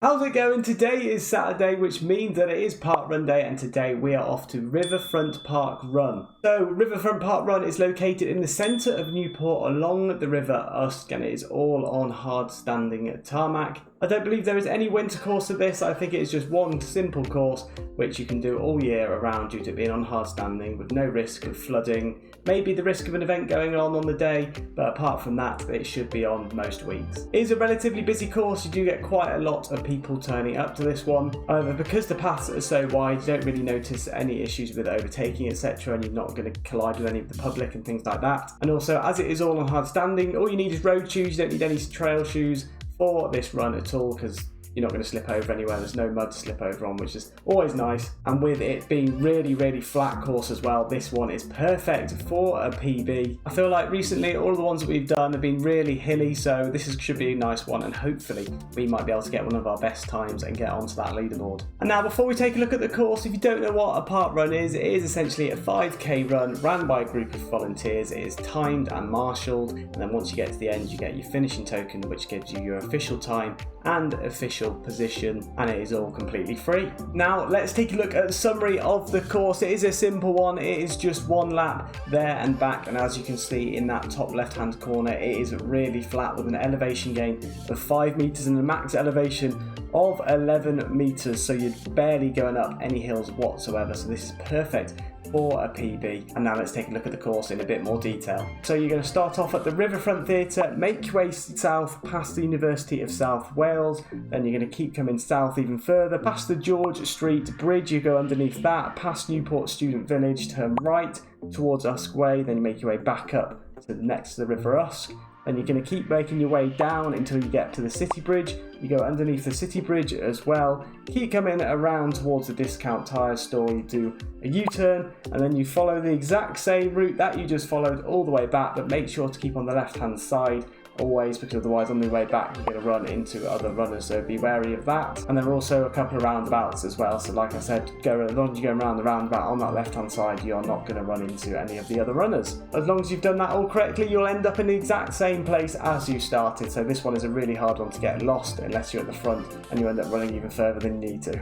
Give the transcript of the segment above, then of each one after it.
How's it going? Today is Saturday, which means that it is Parkrun Day, and today we are off to Riverfront Parkrun. So Riverfront Parkrun is located in the centre of Newport along the River Usk, and it is all on hard standing tarmac. I don't believe there is any winter course of this. I think it is just one simple course which you can do all year around due to being on hard standing with no risk of flooding. Maybe the risk of an event going on the day, but apart from that, it should be on most weeks. It is a relatively busy course. You do get quite a lot of people turning up to this one. However, because the paths are so wide, you don't really notice any issues with overtaking, etc., and you're not going to collide with any of the public and things like that. And also, as it is all on hard standing, all you need is road shoes. You don't need any trail shoes for this run at all, because you're not going to slip over anywhere. There's no mud to slip over on, which is always nice. And with it being really flat course as well, this one is perfect for a PB. I feel like recently all of the ones that we've done have been really hilly, so should be a nice one, and hopefully we might be able to get one of our best times and get onto that leaderboard. And now, before we take a look at the course, if you don't know what a park run is, it is essentially a 5k run ran by a group of volunteers. It is timed and marshalled, and then once you get to the end, you get your finishing token, which gives you your official time and official position, and it is all completely free. Now let's take a look at a summary of the course. It is a simple one. It is just one lap there and back, and as you can see in that top left hand corner, it is really flat with an elevation gain of 5 meters and a max elevation of 11 meters, so you're barely going up any hills whatsoever, so this is perfect for a PB. And now let's take a look at the course in a bit more detail. So you're going to start off at the Riverfront Theatre, make your way south past the University of South Wales, then you're going to keep coming south even further past the George Street Bridge. You go underneath that, past Newport Student Village, turn right towards Usk Way, then you make your way back up to next to the River Usk. Then you're going to keep making your way down until you get to the City Bridge. You go underneath the City Bridge as well. Keep coming around towards the discount tyre store. You do a U-turn, and then you follow the exact same route that you just followed all the way back, but make sure to keep on the left-hand side always, because otherwise on the way back you're going to run into other runners, so be wary of that. And there are also a couple of roundabouts as well, so like I said, as long as you're going around the roundabout on that left hand side, you're not going to run into any of the other runners. As long as you've done that all correctly, you'll end up in the exact same place as you started, so this one is a really hard one to get lost unless you're at the front and you end up running even further than you need to.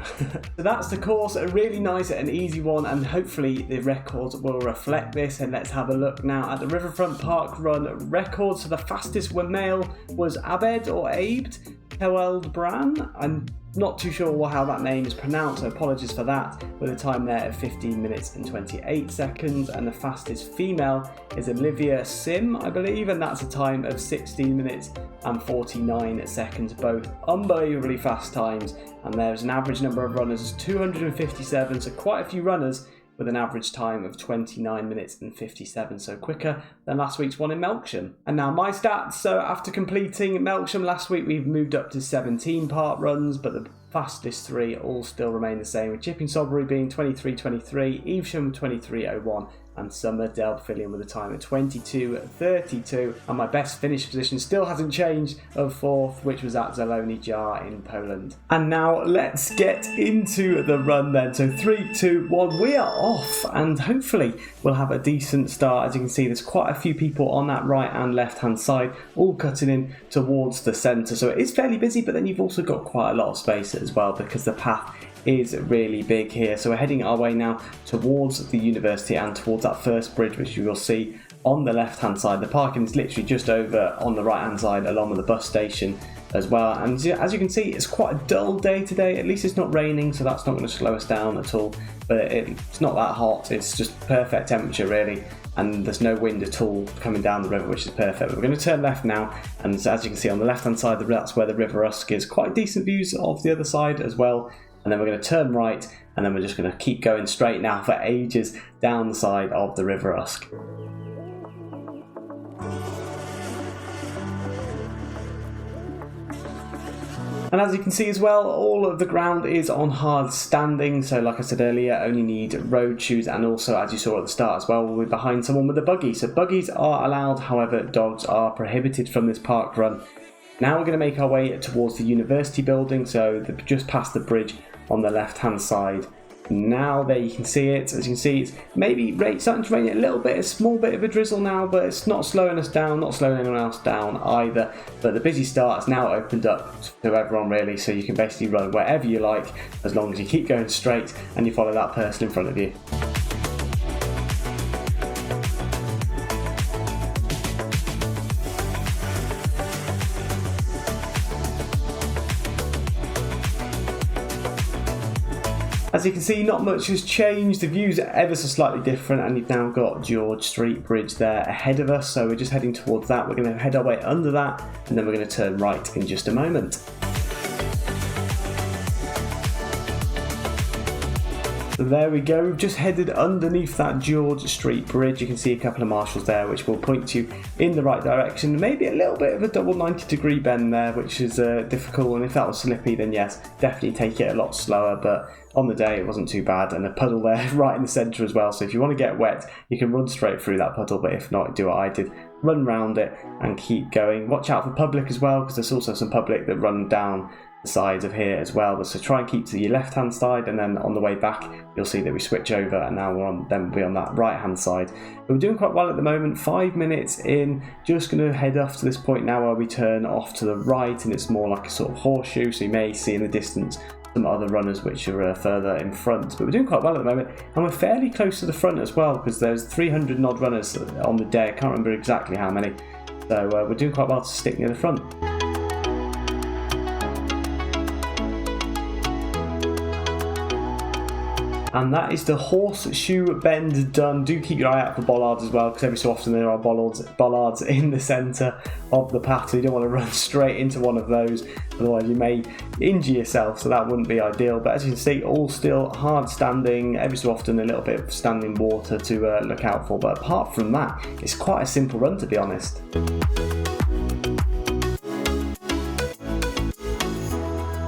So that's the course, a really nice and easy one, and hopefully the records will reflect this. And let's have a look now at the Riverfront Parkrun record. So the fastest male was Abed or Abed Bran. I'm not too sure how that name is pronounced, so apologies for that, with a time there of 15 minutes and 28 seconds. And the fastest female is Olivia Sim, I believe, and that's a time of 16 minutes and 49 seconds, both unbelievably fast times. And there's an average number of runners, 257, so quite a few runners with an average time of 29 minutes and 57, so quicker than last week's one in Melksham. And now my stats. So after completing Melksham last week, we've moved up to 17 park runs, but the fastest three all still remain the same, with Chipping Sodbury being 23.23, Evesham 23.01, and Summer Delphinium with a time of 22.32. And my best finish position still hasn't changed, of 4th, which was at Zielony Jar in Poland. And now let's get into the run then. So 3, 2, 1, we are off, and hopefully we'll have a decent start. As you can see, there's quite a few people on that right and left hand side, all cutting in towards the centre. So it is fairly busy, but then you've also got quite a lot of space as well, because the path is really big here. So we're heading our way now towards the university and towards that first bridge, which you will see on the left hand side. The parking is literally just over on the right hand side, along with the bus station as well. And as you can see, it's quite a dull day today. At least it's not raining, so that's not going to slow us down at all. But it's not that hot. It's just perfect temperature really, and there's no wind at all coming down the river, which is perfect. But we're going to turn left now, and as you can see on the left hand side, that's where the River Usk is. Quite decent views of the other side as well. And then we're going to turn right, and then we're just going to keep going straight now for ages down the side of the River Usk. And as you can see as well, all of the ground is on hard standing, so like I said earlier, only need road shoes, and also, as you saw at the start as well, we'll be behind someone with a buggy. So buggies are allowed, however dogs are prohibited from this park run. Now we're going to make our way towards the university building, so just past the bridge on the left hand side. Now there you can see it. As you can see, it's maybe starting to rain a little bit, a small bit of a drizzle now, but it's not slowing us down, not slowing anyone else down either. But the busy start has now opened up to everyone really, so you can basically run wherever you like as long as you keep going straight and you follow that person in front of you. As you can see, not much has changed. The views are ever so slightly different, and you've now got George Street Bridge there ahead of us, so we're just heading towards that. We're going to head our way under that, and then we're going to turn right in just a moment. So there we go, we've just headed underneath that George Street Bridge. You can see a couple of marshals there which will point you in the right direction. Maybe a little bit of a double 90-degree bend there, which is difficult, and if that was slippy then yes, definitely take it a lot slower, but on the day it wasn't too bad. And a puddle there right in the centre as well, so if you want to get wet you can run straight through that puddle, but if not, do what I did, run round it and keep going. Watch out for public as well, because there's also some public that run down the sides of here as well, so try and keep to your left hand side, and then on the way back you'll see that we switch over and now we'll be on that right hand side. But we're doing quite well at the moment, 5 minutes in. Just going to head off to this point now where we turn off to the right, and it's more like a sort of horseshoe, so you may see in the distance some other runners which are further in front, but we're doing quite well at the moment, and we're fairly close to the front as well, because there's 300 odd runners on the day. I can't remember exactly how many, so we're doing quite well to stick near the front. And that is the horseshoe bend done. Do keep your eye out for bollards as well, because every so often there are bollards in the centre of the path, so you don't want to run straight into one of those, otherwise you may injure yourself, so that wouldn't be ideal. But as you can see, all still hard standing, every so often a little bit of standing water to look out for, but apart from that, it's quite a simple run, to be honest.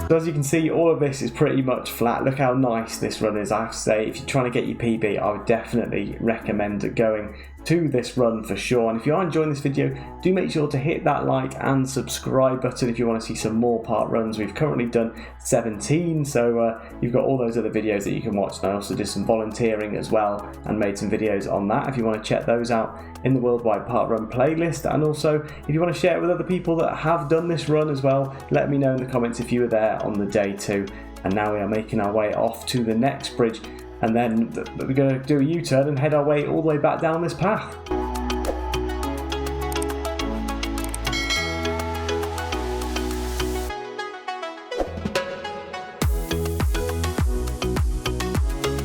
So as you can see, all of this is pretty much flat. Look how nice this run is. I have to say, if you're trying to get your PB, I would definitely recommend going to this run for sure. And if you are enjoying this video, do make sure to hit that like and subscribe button if you want to see some more park runs. We've currently done 17, so you've got all those other videos that you can watch. And I also did some volunteering as well and made some videos on that if you want to check those out in the Worldwide Park Run playlist. And also, if you want to share it with other people that have done this run as well, let me know in the comments if you were there on the day too. And now we are making our way off to the next bridge, and then we're going to do a U-turn and head our way all the way back down this path.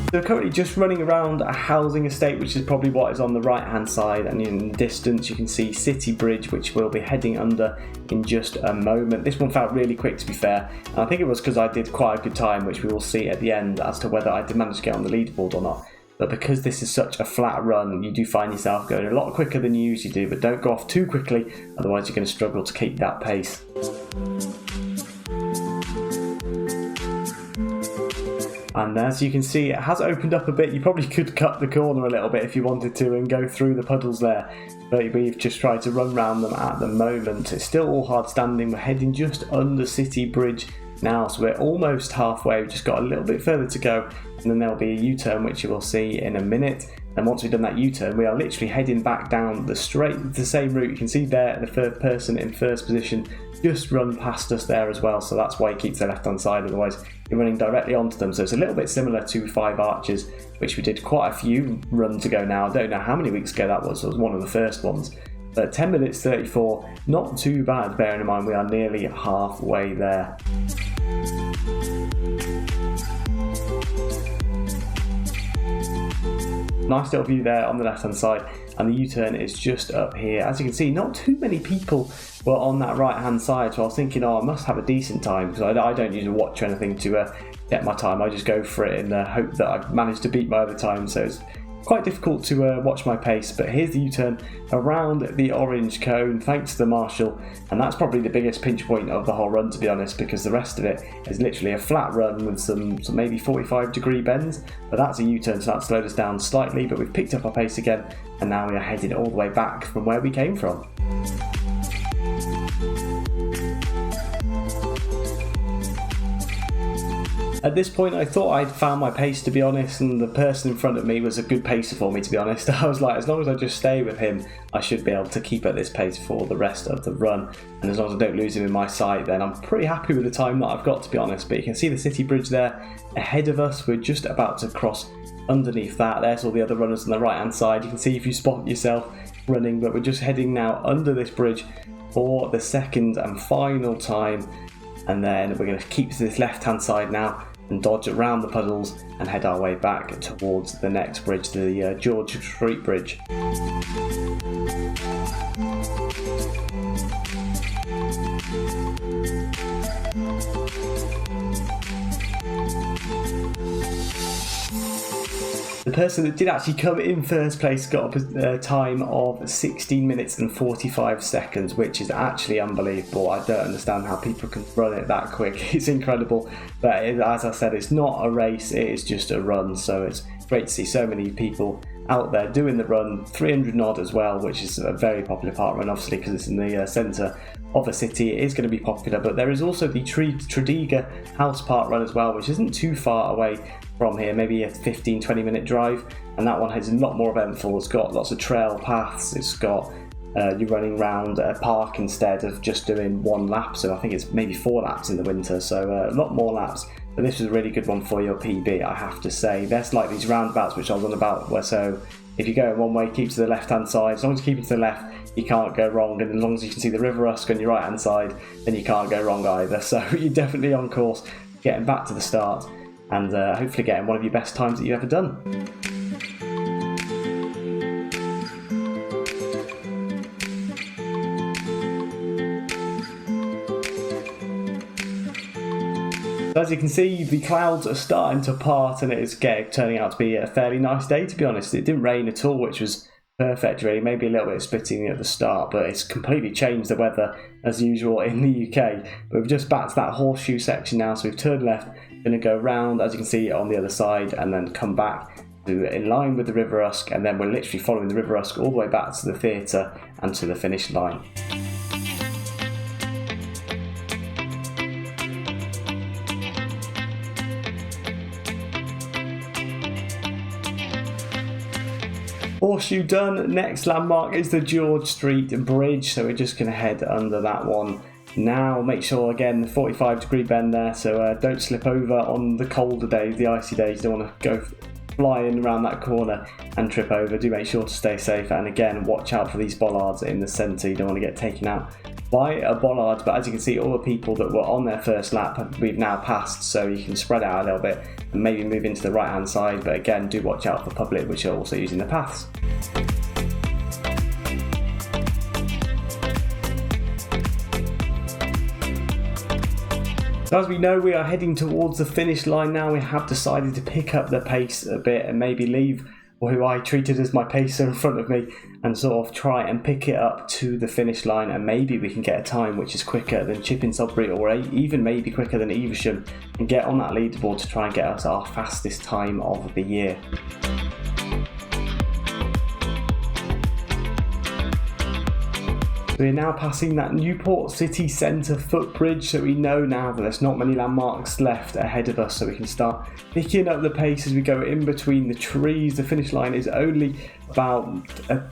So we're currently just running around a housing estate, which is probably what is on the right hand side, and in the distance you can see City Bridge, which we'll be heading under in just a moment. This one felt really quick, to be fair, and I think it was because I did quite a good time, which we will see at the end as to whether I did manage to get on the leaderboard or not. But because this is such a flat run, you do find yourself going a lot quicker than you usually do, but don't go off too quickly, otherwise you're going to struggle to keep that pace. And as you can see, it has opened up a bit. You probably could cut the corner a little bit if you wanted to and go through the puddles there, but we've just tried to run around them at the moment. It's still all hard standing. We're heading just under City Bridge now, so we're almost halfway. We've just got a little bit further to go, and then there'll be a U-turn, which you will see in a minute. And once we've done that U-turn, we are literally heading back down the same route. You can see there the third person in first position just run past us there as well, so that's why he keeps the left hand side, otherwise you're running directly onto them. So it's a little bit similar to Five Arches, which we did quite a few runs ago now. I don't know how many weeks ago that was. It was one of the first ones, but 10 minutes 34, not too bad, bearing in mind we are nearly halfway there. Nice little view there on the left hand side, and the U-turn is just up here. As you can see, not too many people were on that right hand side, so I was thinking, oh, I must have a decent time, because I don't use a watch or anything to get my time. I just go for it in the hope that I manage to beat my other time, so it's quite difficult to watch my pace. But here's the U-turn around the orange cone, thanks to the marshal, and that's probably the biggest pinch point of the whole run, to be honest, because the rest of it is literally a flat run with some maybe 45-degree bends, but that's a U-turn, so that slowed us down slightly, but we've picked up our pace again, and now we are headed all the way back from where we came from. At this point I thought I'd found my pace, to be honest, and the person in front of me was a good pacer for me, to be honest. I was like, as long as I just stay with him, I should be able to keep at this pace for the rest of the run, and as long as I don't lose him in my sight, then I'm pretty happy with the time that I've got, to be honest. But you can see the city bridge there ahead of us. We're just about to cross underneath that. There's all the other runners on the right hand side. You can see if you spot yourself running, but we're just heading now under this bridge for the second and final time, and then we're going to keep to this left hand side now and dodge around the puddles and head our way back towards the next bridge, the George Street Bridge. The person that did actually come in first place got a time of 16 minutes and 45 seconds, which is actually unbelievable. I don't understand how people can run it that quick. It's incredible. But as I said, it's not a race, it is just a run. So it's great to see so many people out there doing the run. 300 odd as well, which is a very popular park run, obviously, because it's in the centre of a city. It is going to be popular, but there is also the Tredegar House Park Run as well, which isn't too far away from here, maybe a 15-20 minute drive, and that one is a lot more eventful. It's got lots of trail paths, it's got you're running around a park instead of just doing one lap, so I think it's maybe 4 laps in the winter, so a lot more laps. But this was a really good one for your PB, I have to say. There's like these roundabouts which I was on about, where so if you go in one way, keep to the left hand side. As long as you keep it to the left, you can't go wrong, and as long as you can see the River Usk on your right hand side, then you can't go wrong either. So you're definitely on course getting back to the start, and hopefully getting one of your best times that you've ever done. So as you can see, the clouds are starting to part, and it is turning out to be a fairly nice day, to be honest. It didn't rain at all, which was perfect really, maybe a little bit of spitting at the start, but it's completely changed the weather as usual in the UK. But we've just back to that horseshoe section now, so we've turned left, going to go round, as you can see, on the other side, and then come back to in line with the River Usk, and then we're literally following the River Usk all the way back to the theatre and to the finish line. Horseshoe done. Next landmark is the George Street Bridge, so we're just going to head under that one now. Make sure, again, the 45-degree bend there, so don't slip over on the colder days, the icy days. You don't want to go flying around that corner and trip over. Do make sure to stay safe, and again, watch out for these bollards in the centre. You don't want to get taken out by a bollard, but as you can see, all the people that were on their first lap we've now passed, so you can spread out a little bit and maybe move into the right hand side, but again, do watch out for the public which are also using the paths. So as we know, we are heading towards the finish line now. We have decided to pick up the pace a bit and maybe leave who I treated as my pacer in front of me and sort of try and pick it up to the finish line, and maybe we can get a time which is quicker than Chipping Sodbury, or even maybe quicker than Evesham, and get on that leaderboard to try and get us our fastest time of the year. We're now passing that Newport City Centre footbridge, so we know now that there's not many landmarks left ahead of us, so we can start picking up the pace as we go in between the trees. The finish line is only about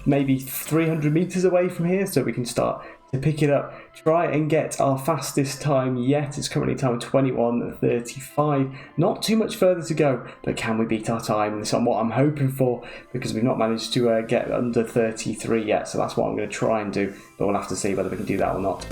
maybe 300 metres away from here, so we can start to pick it up, try and get our fastest time yet. It's currently time 21:35. Not too much further to go, but can we beat our time? That's what I'm hoping for, because we've not managed to get under 33 yet, so that's what I'm going to try and do, but we'll have to see whether we can do that or not.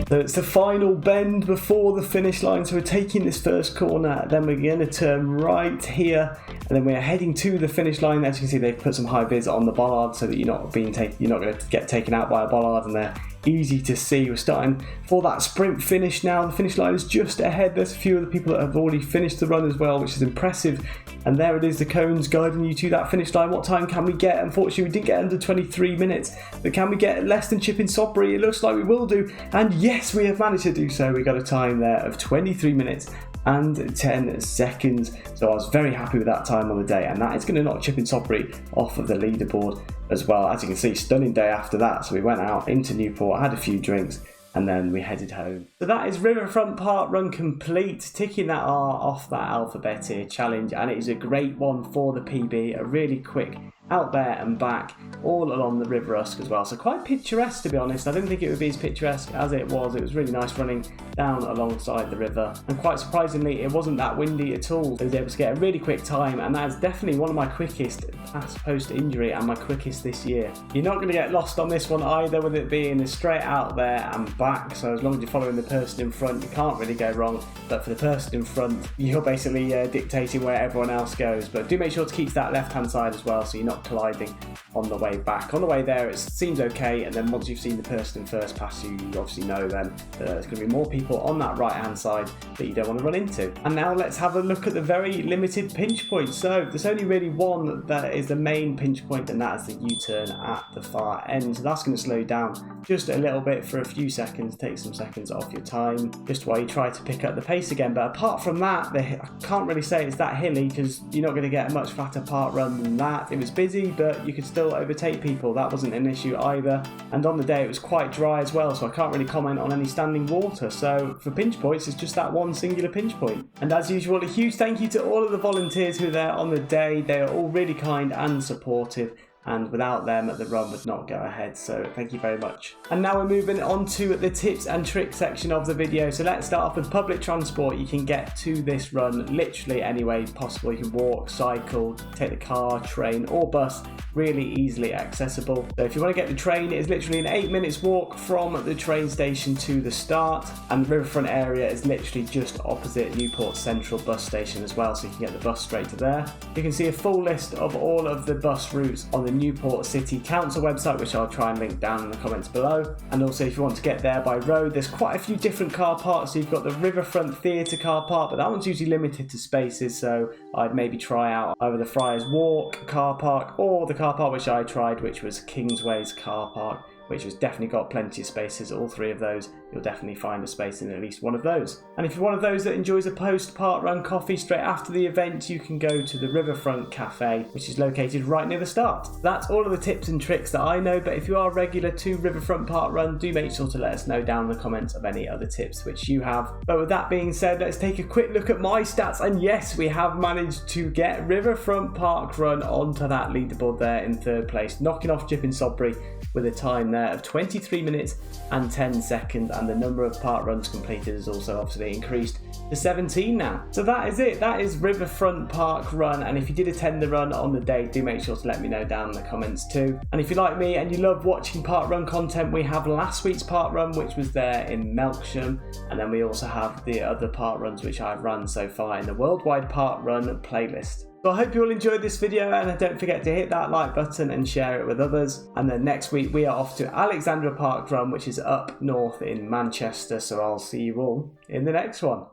So it's the final bend before the finish line, so we're taking this first corner, then we're going to turn right here, and then we're heading to the finish line. As you can see, they've put some high vis on the bollard so that you're not going to get taken out by a bollard, and they're easy to see. We're starting for that sprint finish now. The finish line is just ahead. There's a few of the people that have already finished the run as well, which is impressive. And there it is, the cones guiding you to that finish line. What time can we get? Unfortunately, we didn't get under 23 minutes, but can we get less than Chipping Sodbury? It looks like we will do, and yes, we have managed to do so. We got a time there of 23 minutes and 10 seconds. So I was very happy with that time on the day, and that is going to knock Chipping Sodbury off of the leaderboard as well. As you can see, stunning day after that. So we went out into Newport, had a few drinks, and then we headed home. So that is Riverfront Parkrun complete, ticking that R off that alphabet here challenge, and it is a great one for the PB, a really quick out there and back all along the River Usk as well. So quite picturesque, to be honest. I didn't think it would be as picturesque as it was. It was really nice running down alongside the river, and quite surprisingly it wasn't that windy at all. I was able to get a really quick time, and that is definitely one of my quickest past post injury and my quickest this year. You're not going to get lost on this one either, with it being a straight out there and back. So as long as you're following the person in front, you can't really go wrong. But for the person in front, you're basically dictating where everyone else goes. But do make sure to keep to that left hand side as well, so you're not colliding on the way back. On the way there it seems okay, and then once you've seen the person in first pass you, you obviously know then there's going to be more people on that right hand side that you don't want to run into. And now let's have a look at the very limited pinch points. So there's only really one that is the main pinch point, and that is the U-turn at the far end. So that's going to slow you down just a little bit for a few seconds, take some seconds off your time just while you try to pick up the pace again. But apart from that, I can't really say it's that hilly, because you're not going to get a much flatter park run than that. It was busy, but you could still overtake people. That wasn't an issue either. And on the day it was quite dry as well, so I can't really comment on any standing water. So for pinch points, it's just that one singular pinch point. And as usual, a huge thank you to all of the volunteers who were there on the day. They are all really kind and supportive, and without them the run would not go ahead, so thank you very much. And now we're moving on to the tips and tricks section of the video. So let's start off with public transport. You can get to this run literally any way possible. You can walk, cycle, take the car, train or bus, really easily accessible. So if you want to get the train, it is literally an 8 minutes walk from the train station to the start, and the riverfront area is literally just opposite Newport Central bus station as well, so you can get the bus straight to there. You can see a full list of all of the bus routes on the Newport City Council website, which I'll try and link down in the comments below. And also if you want to get there by road, there's quite a few different car parks. So you've got the Riverfront Theatre car park, but that one's usually limited to spaces, so I'd maybe try out either the Friars Walk car park or the car park which I tried, which was Kingsway's car park, which has definitely got plenty of spaces. All three of those, you'll definitely find a space in at least one of those. And if you're one of those that enjoys a post-park run coffee straight after the event, you can go to the Riverfront Cafe, which is located right near the start. That's all of the tips and tricks that I know, but if you are regular to Riverfront Parkrun, do make sure to let us know down in the comments of any other tips which you have. But with that being said, let's take a quick look at my stats, and yes, we have managed to get Riverfront Parkrun onto that leaderboard there in third place, knocking off Chipping Sodbury with a time there of 23 minutes and 10 seconds, and the number of park runs completed has also obviously increased to 17 now. So that is it. That is Riverfront Parkrun, and if you did attend the run on the day, do make sure to let me know down in the comments too. And if you're like me and you love watching park run content, we have last week's park run, which was there in Melksham, and then we also have the other park runs which I've run so far in the Worldwide Park Run playlist. So I hope you all enjoyed this video, and don't forget to hit that like button and share it with others. And then next week we are off to Alexandra Parkrun, which is up north in Manchester, so I'll see you all in the next one.